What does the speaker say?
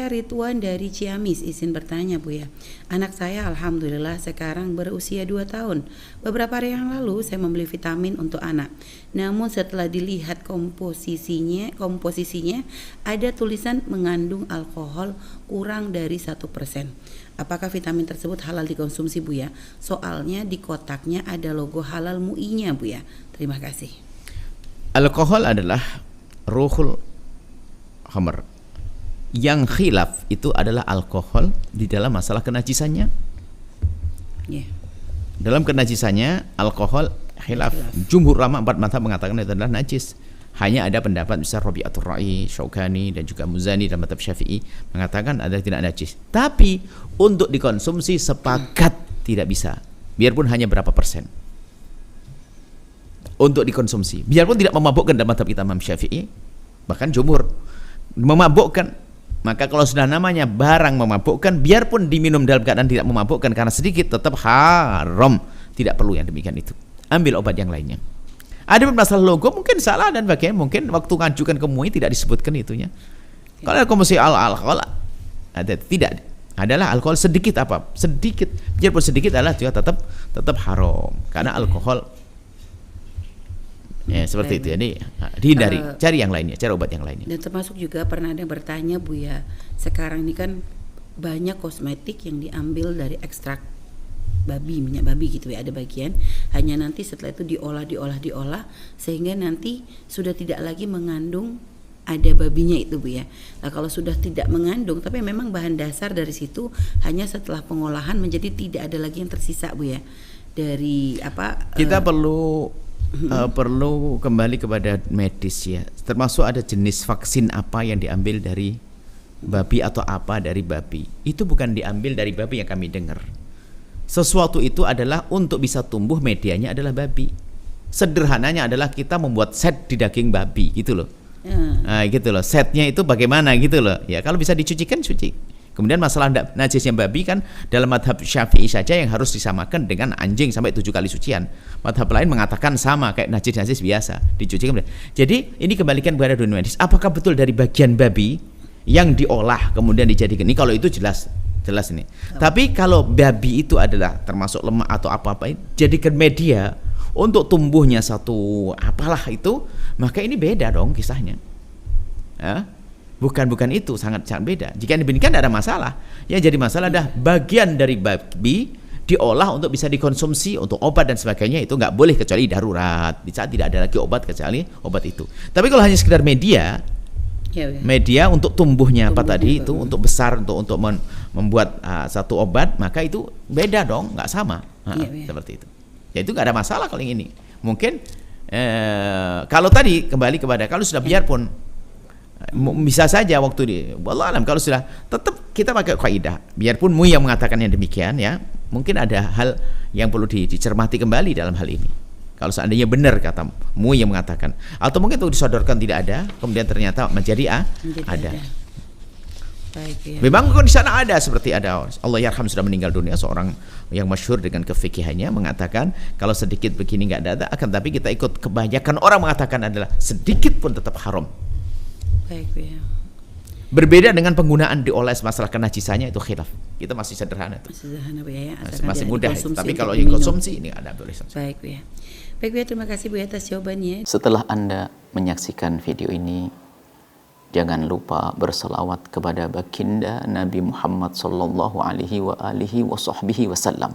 Saya Ridwan dari Ciamis, izin bertanya Bu ya. Anak saya alhamdulillah sekarang berusia 2 tahun. Beberapa hari yang lalu saya membeli vitamin untuk anak. Namun setelah dilihat komposisinya ada tulisan mengandung alkohol kurang dari 1%. Apakah vitamin tersebut halal dikonsumsi Bu ya? Soalnya di kotaknya ada logo halal MUI-nya Bu ya. Terima kasih. Alkohol adalah ruhul khamr. Yang khilaf itu adalah alkohol di dalam masalah kenajisannya. Yeah. Dalam kenajisannya alkohol khilaf. Jumhur ulama 4 mazhab mengatakan itu adalah najis. Hanya ada pendapat besar Rabi'atul Ra'i, Syaukani dan juga Muzani dan mazhab Syafi'i mengatakan ada tidak najis. Tapi untuk dikonsumsi sepakat tidak bisa. Biarpun hanya berapa persen. Untuk dikonsumsi, biarpun tidak memabukkan dalam mazhab kita Imam Syafi'i, bahkan jumhur memabukkan. Maka kalau sudah namanya barang memabukkan, biarpun diminum dalam keadaan tidak memabukkan karena sedikit, tetap haram. Tidak perlu yang demikian itu. Ambil obat yang lainnya. Ada masalah logo mungkin salah dan bagian mungkin waktu ngajukan ke MUI tidak disebutkan itunya. Kalau komisi alkohol ada tidak adalah alkohol sedikit apa? Sedikit. Biarpun sedikit adalah juga tetap haram karena alkohol. Ya, seperti itu. Jadi dihindari, cari yang lainnya, cari obat yang lainnya. Dan termasuk juga pernah ada yang bertanya Bu ya, sekarang ini kan banyak kosmetik yang diambil dari ekstrak babi, minyak babi gitu ya, ada bagian hanya nanti setelah itu diolah sehingga nanti sudah tidak lagi mengandung ada babinya itu Bu ya. Nah kalau sudah tidak mengandung tapi memang bahan dasar dari situ hanya setelah pengolahan menjadi tidak ada lagi yang tersisa Bu ya. Dari apa? Kita perlu kembali kepada medis ya. Termasuk ada jenis vaksin apa yang diambil dari babi atau apa dari babi. Itu bukan diambil dari babi yang kami dengar. Sesuatu itu adalah untuk bisa tumbuh medianya adalah babi. Sederhananya adalah kita membuat set di daging babi gitu loh. Nah, gitu loh. Setnya itu bagaimana gitu loh. Ya kalau bisa dicucikan cuci. Kemudian masalah najisnya babi kan dalam madhab Syafi'i saja yang harus disamakan dengan anjing sampai 7 kali sucian. Madhab lain mengatakan sama kayak najis biasa dicucikan. Jadi ini kembalikan kepada dunia medis. Apakah betul dari bagian babi yang diolah kemudian dijadikan ini? Kalau itu jelas ini. Tapi kalau babi itu adalah termasuk lemak atau apa-apa, jadikan media untuk tumbuhnya satu apalah itu, maka ini beda dong kisahnya. Ya? Bukan itu, sangat beda. Jika dibandingkan tidak ada masalah. Yang jadi masalah adalah bagian dari babi diolah untuk bisa dikonsumsi untuk obat dan sebagainya, itu nggak boleh kecuali darurat. Di saat tidak ada lagi obat kecuali obat itu. Tapi kalau hanya sekedar media untuk tumbuhnya apa tadi itu, untuk besar, untuk membuat satu obat, maka itu beda dong, nggak sama. Seperti itu. Ya itu nggak ada masalah kalau yang ini. Mungkin kalau tadi kembali kepada kalau sudah biarpun bisa saja waktu di wallah alam kalau sudah tetap kita pakai kaidah biarpun MUI yang mengatakan yang demikian ya, mungkin ada hal yang perlu dicermati kembali dalam hal ini. Kalau seandainya benar kata MUI yang mengatakan, atau mungkin itu disodorkan tidak ada, kemudian ternyata menjadi ada. Baik, ya. Memang di sana ada seperti ada Allah yarham sudah meninggal dunia seorang yang masyhur dengan kefikihannya mengatakan kalau sedikit begini nggak ada, akan tapi kita ikut kebanyakan orang mengatakan adalah sedikit pun tetap haram. Baik, ya. Berbeda dengan penggunaan diolah masalah kenajisannya itu khilaf. Kita masih sederhana itu. Sederhana Bu ya. Masih mudah. Tapi kalau yang konsumsi ini ada boleh. Baik Bu ya. Baik Bu ya, terima kasih Bu ya atas jawabannya. Setelah Anda menyaksikan video ini, jangan lupa berselawat kepada baginda Nabi Muhammad sallallahu alaihi wa alihi wa sahbihi wasallam.